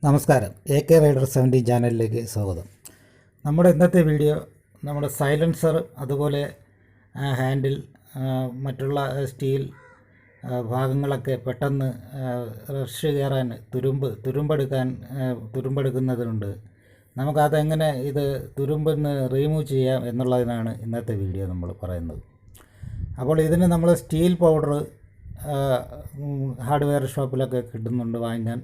നമസ്കാരം, AK rider 70 ചാനലിലേക്ക് സ്വാഗതം. നമ്മുടെ ഇന്നത്തെ വീഡിയോ നമ്മുടെ സൈലൻസർ, അതുപോലെ ഹാൻഡിൽ, മറ്റുള്ള സ്റ്റീൽ ഭാഗങ്ങളൊക്കെ പെട്ടെന്ന് റഷ് കയറാൻ തുരുമ്പെടുക്കുന്നതുണ്ട്. നമുക്കതെങ്ങനെ തുരുമ്പെന്ന് റിമൂവ് ചെയ്യാം എന്നുള്ളതിനാണ് ഇന്നത്തെ വീഡിയോ നമ്മൾ പറയുന്നത്. അപ്പോൾ ഇതിന് നമ്മൾ സ്റ്റീൽ പൗഡർ ഹാർഡ്വെയർ ഷോപ്പിലൊക്കെ കിട്ടുന്നുണ്ട് വാങ്ങാൻ.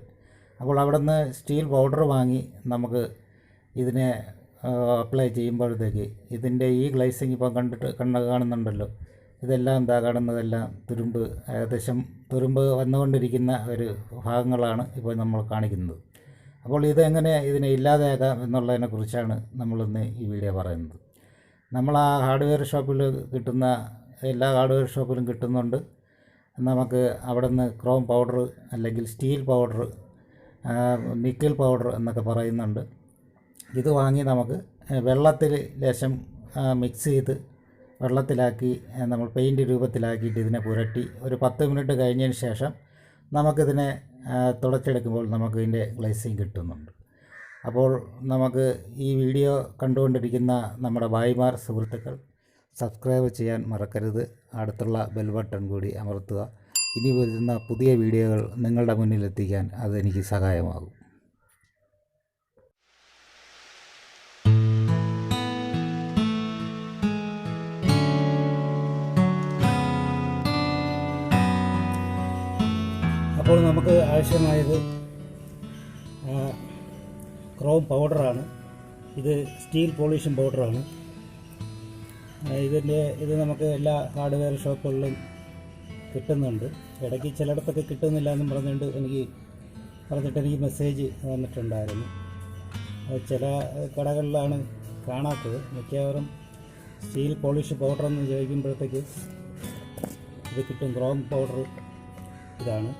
അപ്പോൾ അവിടെ നിന്ന് സ്റ്റീൽ പൗഡർ വാങ്ങി നമുക്ക് ഇതിനെ അപ്ലൈ ചെയ്യുമ്പോഴത്തേക്ക് ഇതിൻ്റെ ഈ ഗ്ലേസിങ് ഇപ്പോൾ കാണുന്നുണ്ടല്ലോ, ഇതെല്ലാം കാണുന്നതെല്ലാം ഏകദേശം തുരുമ്പ് വന്നുകൊണ്ടിരിക്കുന്ന ഒരു ഭാഗങ്ങളാണ് ഇപ്പോൾ നമ്മൾ കാണിക്കുന്നത്. അപ്പോൾ ഇതെങ്ങനെ ഇതിനെ ഇല്ലാതെയാക്കാം എന്നുള്ളതിനെക്കുറിച്ചാണ് നമ്മളിന്ന് ഈ വീഡിയോ പറയുന്നത്. നമ്മൾ ആ ഹാർഡ്വെയർ ഷോപ്പിൽ കിട്ടുന്ന എല്ലാ ഹാർഡ്വെയർ ഷോപ്പിലും കിട്ടുന്നുണ്ട്. നമുക്ക് അവിടെ നിന്ന് ക്രോം പൗഡർ അല്ലെങ്കിൽ സ്റ്റീൽ പൗഡർ, നിക്കൽ പൗഡർ എന്നൊക്കെ പറയുന്നുണ്ട്. ഇത് വാങ്ങി നമുക്ക് വെള്ളത്തിൽ ലേശം മിക്സ് ചെയ്ത് വെള്ളത്തിലാക്കി നമ്മൾ പെയിൻറ്റ് രൂപത്തിലാക്കിയിട്ട് ഇതിനെ പുരട്ടി ഒരു 10 മിനിറ്റ് കഴിഞ്ഞതിന് ശേഷം നമുക്കിതിനെ തുടച്ചെടുക്കുമ്പോൾ നമുക്ക് ഇതിൻ്റെ ഗ്ലേസിങ് കിട്ടുന്നുണ്ട്. അപ്പോൾ നമുക്ക് ഈ വീഡിയോ കണ്ടുകൊണ്ടിരിക്കുന്ന നമ്മുടെ ഭായിമാർ, സുഹൃത്തുക്കൾ സബ്സ്ക്രൈബ് ചെയ്യാൻ മറക്കരുത്. അടുത്തുള്ള ബെൽ ബട്ടൺ കൂടി അമർത്തുക. ഇനി വരുന്ന പുതിയ വീഡിയോകൾ നിങ്ങളുടെ മുന്നിലെത്തിക്കാൻ അതെനിക്ക് സഹായമാകും. അപ്പോൾ നമുക്ക് ആവശ്യമായത് ക്രോം പൗഡറാണ്. ഇത് സ്റ്റീൽ പോളിഷിംഗ് പൗഡറാണ്. ഇത് നമുക്ക് എല്ലാ ഹാർഡ്വെയർ ഷോപ്പുകളിലും കിട്ടുന്നുണ്ട്. ഇടയ്ക്ക് ചിലയിടത്തൊക്കെ കിട്ടുന്നില്ല എന്നും പറഞ്ഞിട്ട് എനിക്ക് മെസ്സേജ് വന്നിട്ടുണ്ടായിരുന്നു. ചില കടകളിലാണ് കാണാത്തത്. മിക്കവാറും സ്റ്റീൽ പോളിഷ് പൗഡർ എന്ന് ചോദിക്കുമ്പോഴത്തേക്ക് ഇത് കിട്ടും. ക്രോം പൗഡർ ഇതാണ്.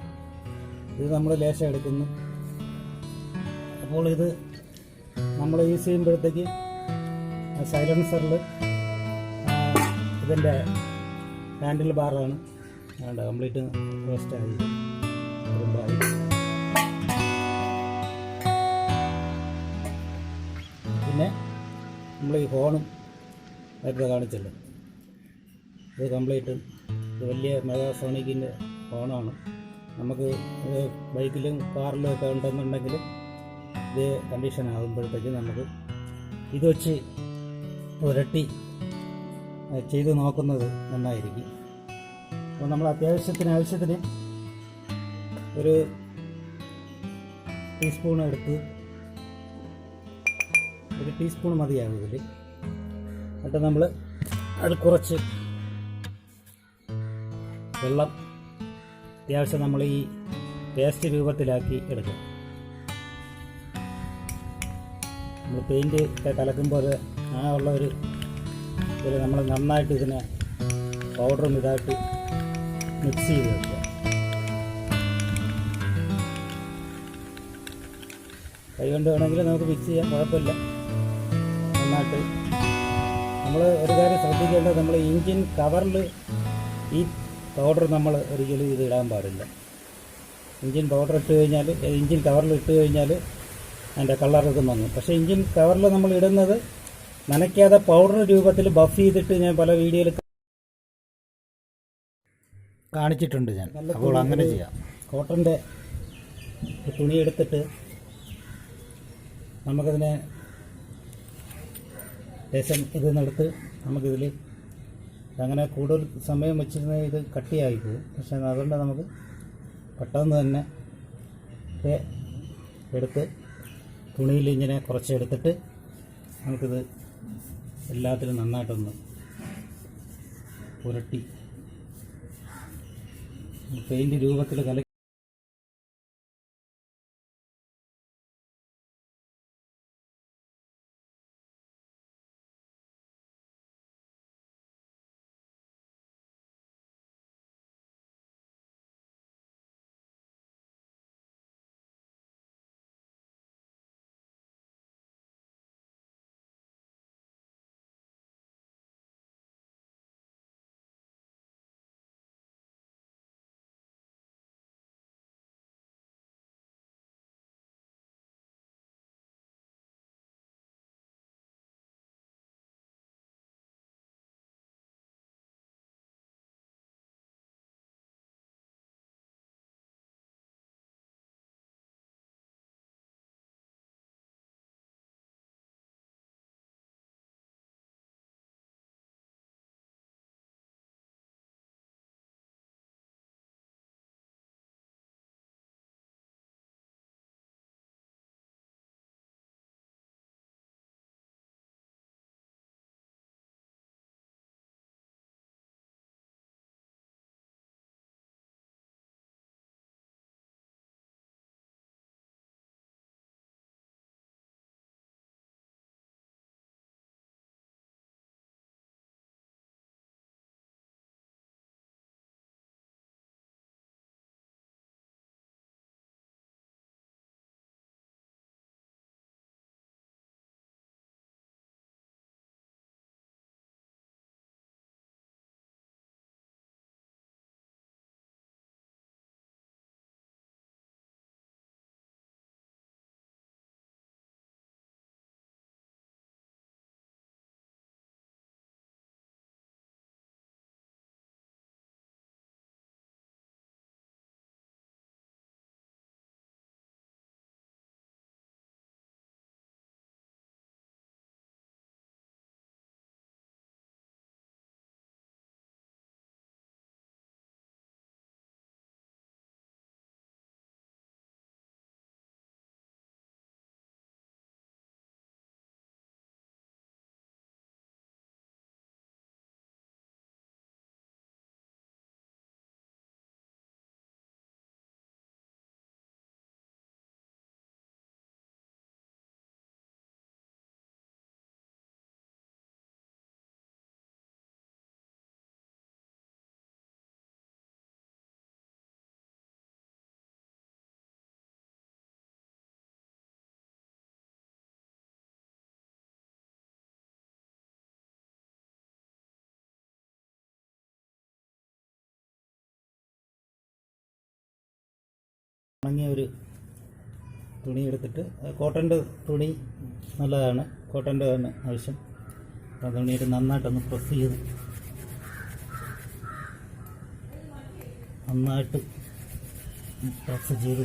ഇത് നമ്മൾ ലേശം എടുക്കുന്നു. അപ്പോൾ ഇത് നമ്മൾ യൂസ് ചെയ്യുമ്പോഴത്തേക്ക് സൈലൻസറിൽ ഇതിൻ്റെ ഹാൻഡിൽ ബാറാണ് വേണ്ട, കംപ്ലീറ്റ് വേസ്റ്റായി തുരുമ്പായി. പിന്നെ നമ്മൾ ഈ ഹോണും നേരത്തെ കാണിച്ചല്ലോ, ഇത് കംപ്ലീറ്റ് വലിയ മെഗാസോണിക്കിൻ്റെ ഹോണാണ്. നമുക്ക് ബൈക്കിലും കാറിലും ഒക്കെ ഉണ്ടെന്നുണ്ടെങ്കിൽ ഇത് കണ്ടീഷൻ ആകുമ്പോഴത്തേക്ക് നമുക്ക് ഇത് വെച്ച് പുരട്ടി ചെയ്ത് നോക്കുന്നത് നന്നായിരിക്കും. അപ്പോൾ നമ്മൾ ആവശ്യത്തിന് ഒരു ടീസ്പൂൺ എടുത്ത്, ഒരു ടീസ്പൂൺ മതിയാകും ഇതിൽ. എന്നിട്ട് നമ്മൾ അത് കുറച്ച് വെള്ളം അത്യാവശ്യം നമ്മൾ ഈ പേസ്റ്റ് രൂപത്തിലാക്കി എടുക്കും. നമ്മൾ പെയിൻറ്റ് കലക്കുമ്പോൾ ഉള്ള ഒരു നമ്മൾ നന്നായിട്ട് ഇതിനെ പൗഡറും ഇതായിട്ട് മിക്സ് ചെയ്ത് വെക്കുക. കൈ കൊണ്ട് വേണമെങ്കിൽ നമുക്ക് മിക്സ് ചെയ്യാം, കുഴപ്പമില്ല. നന്നായിട്ട് നമ്മൾ ഒരു കാര്യം ശ്രദ്ധിക്കേണ്ടത്, നമ്മൾ എൻജിൻ കവറിൽ ഈ പൗഡർ നമ്മൾ ഒരിക്കലും ഇത് ഇടാൻ പാടില്ല. എൻജിൻ പൗഡർ എൻജിൻ കവറിൽ ഇട്ട് കഴിഞ്ഞാൽ അതിൻ്റെ കളറൊക്കെ മങ്ങും. പക്ഷേ എൻജിൻ കവറിൽ നമ്മൾ ഇടുന്നത് നനയ്ക്കാതെ പൗഡർ രൂപത്തിൽ ബഫ് ചെയ്തിട്ട് ഞാൻ പല വീഡിയോയിൽ കാണിച്ചിട്ടുണ്ട് ഞാൻ. അപ്പോൾ അങ്ങനെ ചെയ്യാം. കോട്ടൻ്റെ തുണി എടുത്തിട്ട് നമുക്കതിനെ ലേശം ഇതിനെടുത്ത് നമുക്കിതിൽ അങ്ങനെ കൂടുതൽ സമയം വെച്ചിരുന്ന ഇത് കട്ടിയായി പോകും. പക്ഷേ അതുകൊണ്ട് നമുക്ക് പെട്ടെന്ന് തന്നെ എടുത്ത് തുണിയിൽ ഇങ്ങനെ കുറച്ചെടുത്തിട്ട് നമുക്കിത് എല്ലാത്തിലും നന്നായിട്ടൊന്ന് പുരട്ടി പെയിൻറ്റ് രൂപത്തിൽ കലക്കി ഒരു തുണി എടുത്തിട്ട്, കോട്ടൻ്റെ തുണി നല്ലതാണ്, കോട്ടൻ്റെ തന്നെ ആവശ്യം. ആ തുണിയിട്ട് നന്നായിട്ടൊന്ന് പ്രസ് ചെയ്ത് നന്നായിട്ട് പ്രസ് ചെയ്ത്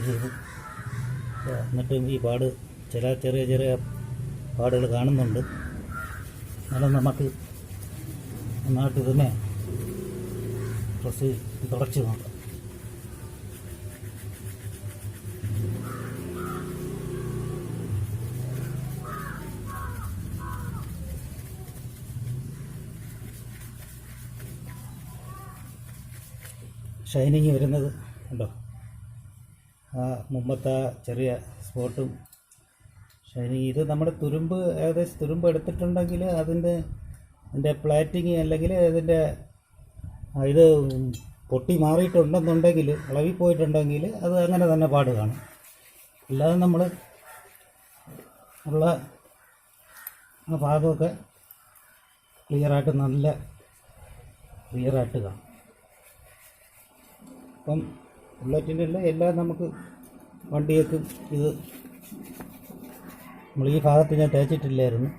എന്നിട്ട് ഈ പാട് ചെറിയ ചെറിയ പാടുകൾ കാണുന്നുണ്ട്. എന്നാലും നമുക്ക് നന്നായിട്ട് ഇതിനെ പ്രസ് തുടച്ച് നോക്കാം. ഷൈനിങ് വരുന്നത് ഉണ്ടോ? ആ മുമ്പത്തെ ചെറിയ സ്പോട്ടും ഷൈനിങ്. ഇത് നമ്മുടെ തുരുമ്പ്, ഏകദേശം തുരുമ്പ് എടുത്തിട്ടുണ്ടെങ്കിൽ അതിൻ്റെ പ്ലാറ്റിങ് അല്ലെങ്കിൽ ഇതിൻ്റെ ഇത് പൊട്ടി മാറിയിട്ടുണ്ടെന്നുണ്ടെങ്കിൽ, ഇളകിപ്പോയിട്ടുണ്ടെങ്കിൽ അത് അങ്ങനെ തന്നെ പാട് കാണും. അല്ലാതെ നമ്മൾ ഉള്ള ആ ഭാഗമൊക്കെ ക്ലിയറായിട്ട് നല്ല ക്ലിയറായിട്ട് കാണും. അപ്പം ബുള്ളറ്റിൻ്റെ എല്ലാം നമുക്ക് വണ്ടിയേക്കും ഇത് നമ്മൾ ഈ ഭാഗത്ത് ഞാൻ തേച്ചിട്ടില്ലായിരുന്നു.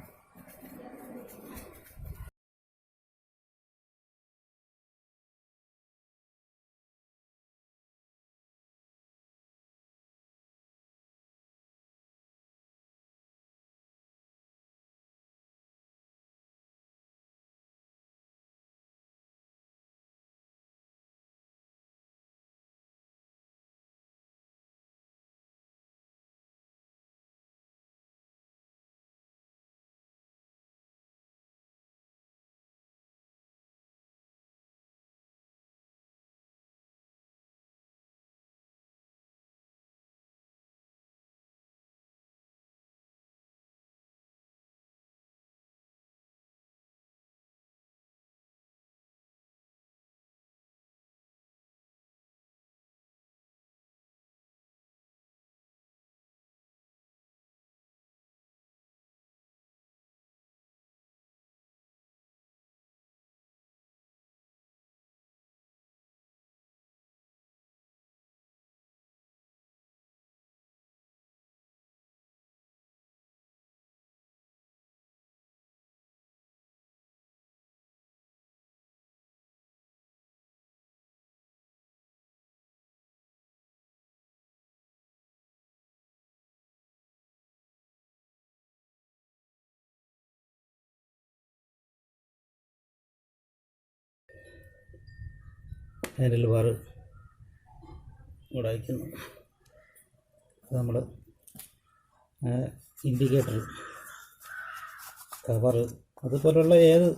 ഹാൻഡിൽ ബാർ ഇവിടെ അയക്കുന്നു. നമ്മൾ ഇൻഡിക്കേറ്റർ, കവറ്, അതുപോലുള്ള ഏത്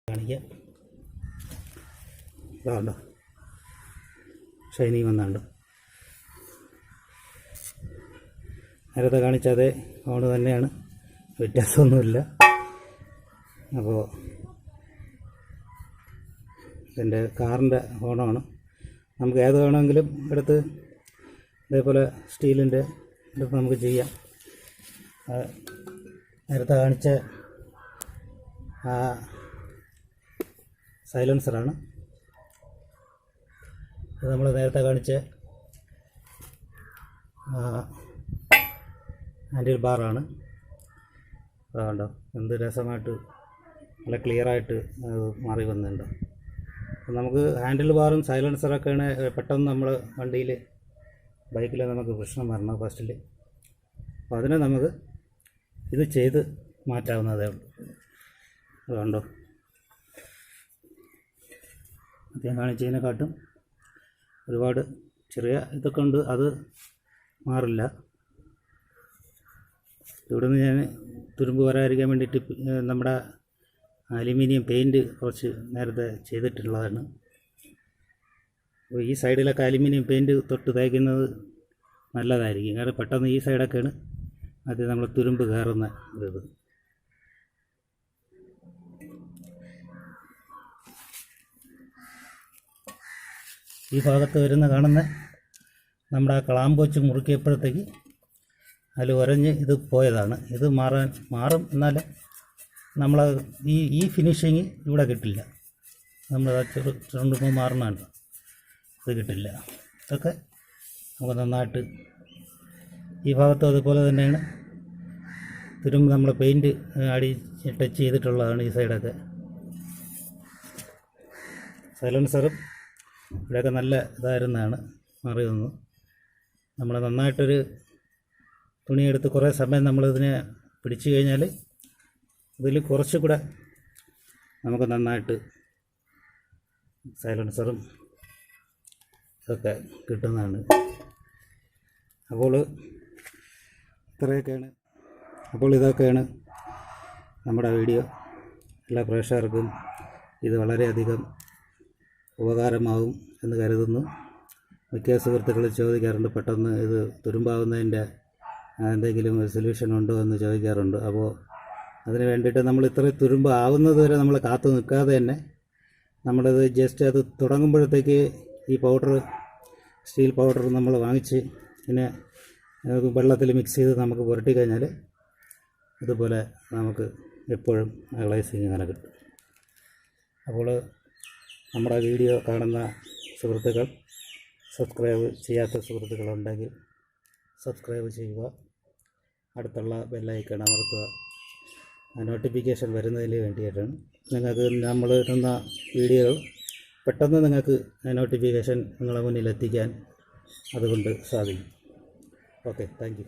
കാണിക്കാം. ഇതാണ്ടോ ഷൈനിങ് വന്നാണ്ട് നേരത്തെ കാണിച്ചതേ ഫോണ് തന്നെയാണ്, വ്യത്യാസമൊന്നുമില്ല. അപ്പോൾ ഇതിൻ്റെ കാറിൻ്റെ ഫോണാണ്. നമുക്ക് ഏത് വേണമെങ്കിലും എടുത്ത് ഇതേപോലെ സ്റ്റീലിൻ്റെ എടുത്ത് നമുക്ക് ചെയ്യാം. നേരത്തെ കാണിച്ച ആ സൈലൻസറാണ് ഇത്. നമ്മൾ നേരത്തെ കാണിച്ച ഹാൻഡിൽ ബാറാണ്. അതുകൊണ്ടോ എന്ത് രസമായിട്ട് നല്ല ക്ലിയറായിട്ട് മാറി വന്നിട്ടുണ്ടോ. നമുക്ക് ഹാൻഡിൽ ബാറും സൈലൻസറൊക്കെയാണ് പെട്ടെന്ന് നമ്മൾ വണ്ടിയിൽ ബൈക്കിൽ നമുക്ക് പ്രശ്നം വരണം ഫസ്റ്റിൽ. അപ്പോൾ അതിനെ നമുക്ക് ഇത് ചെയ്ത് മാറ്റാവുന്നതേ ഉള്ളൂ. അതുകൊണ്ടോ ആദ്യം കാണിച്ചതിനെക്കാട്ടും ഒരുപാട് ചെറിയ ഇതൊക്കെ ഉണ്ട്, അത് മാറില്ല. ഇവിടുന്ന് ഞാൻ തുരുമ്പ് വരാതിരിക്കാൻ വേണ്ടിയിട്ട് നമ്മുടെ അലുമിനിയം പെയിൻറ്റ് കുറച്ച് നേരത്തെ ചെയ്തിട്ടുള്ളതാണ്. അപ്പോൾ ഈ സൈഡിലൊക്കെ അലുമിനിയം പെയിൻറ്റ് തൊട്ട് തേക്കുന്നത് നല്ലതായിരിക്കും. കാരണം പെട്ടെന്ന് ഈ സൈഡൊക്കെയാണ് അത് നമ്മൾ തുരുമ്പ് കയറുന്ന ഇത്. ഈ ഭാഗത്ത് വരുന്ന കാണുന്ന നമ്മുടെ ആ ക്ലാമ്പ് വെച്ച് മുറുക്കിയപ്പോഴത്തേക്ക് അതിൽ ഉരഞ്ഞ് ഇത് പോയതാണ്. ഇത് മാറും. എന്നാൽ നമ്മൾ ഈ ഫിനിഷിങ് ഇവിടെ കിട്ടില്ല. നമ്മൾ ചുരുണ്ടുമ്പോൾ മാറണമല്ലോ, ഇത് കിട്ടില്ല. ഇതൊക്കെ നമുക്ക് നന്നായിട്ട് ഈ ഭാഗത്തും അതുപോലെ തന്നെയാണ്. തുരുമ്പ് നമ്മൾ പെയിൻറ്റ് അടി ടച്ച് ചെയ്തിട്ടുള്ളതാണ് ഈ സൈഡൊക്കെ. സൈലൻസറും ഇവിടെയൊക്കെ നല്ല ഇതായിരുന്നാണ് മാറി വന്നു. നമ്മൾ നന്നായിട്ടൊരു തുണിയെടുത്ത് കുറേ സമയം നമ്മളിതിനെ പിടിച്ചു കഴിഞ്ഞാൽ ഇതിൽ കുറച്ചുകൂടെ നമുക്ക് നന്നായിട്ട് സൈലൻസറും ഇതൊക്കെ കിട്ടുന്നതാണ്. അപ്പോൾ ഇതൊക്കെയാണ് നമ്മുടെ വീഡിയോ. എല്ലാ പ്രേക്ഷകർക്കും ഇത് വളരെയധികം ഉപകാരമാവും എന്ന് കരുതുന്നു. മിക്ക സുഹൃത്തുക്കൾ ചോദിക്കാറുണ്ട്, പെട്ടെന്ന് ഇത് തുരുമ്പാവുന്നതിൻ്റെ എന്തെങ്കിലും ഒരു സൊല്യൂഷൻ ഉണ്ടോ എന്ന് ചോദിക്കാറുണ്ട്. അപ്പോൾ അതിന് വേണ്ടിയിട്ട് നമ്മൾ ഇത്രയും തുരുമ്പ് ആവുന്നത് വരെ നമ്മൾ കാത്തു നിൽക്കാതെ തന്നെ നമ്മളത് ജസ്റ്റ് അത് തുടങ്ങുമ്പോഴത്തേക്ക് ഈ സ്റ്റീൽ പൗഡർ നമ്മൾ വാങ്ങിച്ച് പിന്നെ വെള്ളത്തിൽ മിക്സ് ചെയ്ത് നമുക്ക് പുരട്ടി കഴിഞ്ഞാൽ ഇതുപോലെ നമുക്ക് എപ്പോഴും ഗ്ലേസിങ് ഇങ്ങനെ കിട്ടും. അപ്പോൾ നമ്മുടെ വീഡിയോ കാണുന്ന സുഹൃത്തുക്കൾ, സബ്സ്ക്രൈബ് ചെയ്യാത്ത സുഹൃത്തുക്കളുണ്ടെങ്കിൽ സബ്സ്ക്രൈബ് ചെയ്യുക, അടുത്തുള്ള ബെല്ലൈക്കൺ അമർത്തുക. നോട്ടിഫിക്കേഷൻ വരുന്നതിന് വേണ്ടിയിട്ടാണ്. നിങ്ങൾക്ക് നമ്മൾ ഇടുന്ന വീഡിയോകൾ പെട്ടെന്ന് നിങ്ങൾക്ക് നോട്ടിഫിക്കേഷൻ നിങ്ങളുടെ മുന്നിൽ എത്തിക്കാൻ അതുകൊണ്ട് സാധിക്കും. Okay, thank you.